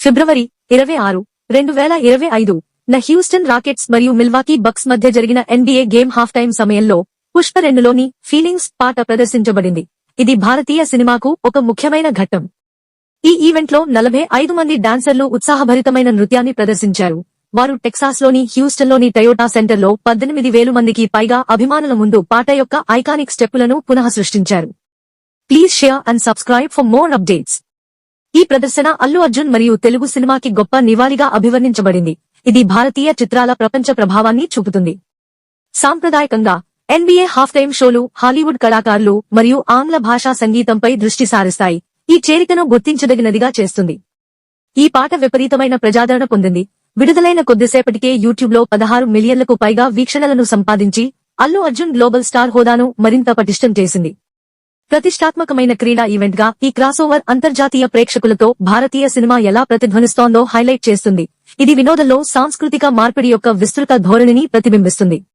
ఫిబ్రవరి 26, 2025 న Houston rockets మరియు Milwaukee bucks మధ్య జరిగిన NBA గేమ్ హాఫ్ టైమ్ సమయంలో పుష్ప 2లోని ఫీలింగ్స్ పాట ప్రదర్శించబడింది. ఇది భారతీయ సినిమాకు ఒక ముఖ్యమైన ఘట్టం. ఈ ఈవెంట్లో 45 మంది డాన్సర్లు ఉత్సాహభరితమైన నృత్యాన్ని ప్రదర్శించారు. వారు టెక్సాస్లోని హ్యూస్టన్లోని టయోటా సెంటర్లో 18,000 మందికి పైగా అభిమానుల ముందు పాట యొక్క ఐకానిక్ స్టెప్పులను పునః సృష్టించారు. Please share and subscribe for more updates. ఈ ప్రదర్శన అల్లు అర్జున్ మరియు తెలుగు సినిమాకి గొప్ప నివాళిగా అభివర్ణించబడింది. ఇది భారతీయ చిత్రాల ప్రపంచ ప్రభావాన్ని చూపుతుంది. సాంప్రదాయకంగా NBA హాఫ్ టైమ్ షోలు హాలీవుడ్ కళాకారులు మరియు ఆంగ్ల భాషా సంగీతంపై దృష్టి సారిస్తాయి. ఈ చేరికను గుర్తించదగినదిగా చేస్తుంది. ఈ పాట విపరీతమైన ప్రజాదరణ పొందింది. విడుదలైన కొద్దిసేపటికే యూట్యూబ్లో 16 మిలియన్లకు పైగా వీక్షణలను సంపాదించి అల్లు అర్జున్ గ్లోబల్ స్టార్ హోదాను మరింత పటిష్టం చేసింది. ప్రతిష్టాత్మకమైన క్రీడా ఈవెంట్గా ఈ క్రాస్ఓవర్ అంతర్జాతీయ ప్రేక్షకులతో భారతీయ సినిమా ఎలా ప్రతిధ్వనిస్తోందో హైలైట్ చేస్తుంది. ఇది వినోదంలో సాంస్కృతిక మార్పిడి యొక్క విస్తృత ధోరణిని ప్రతిబింబిస్తుంది.